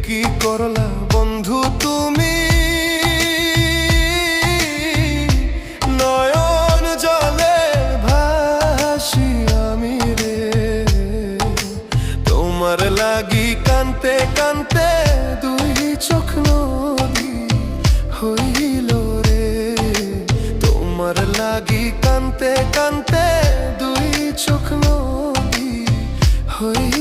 কি করলা বন্ধু তুমি, নয়ন জলে ভাসি আমি রে। তোমার লাগি কানতে কানতে দুই চোখ নদী হইল রে। তোমার লাগি কানতে কানতে দুই চোখ নদী হইল।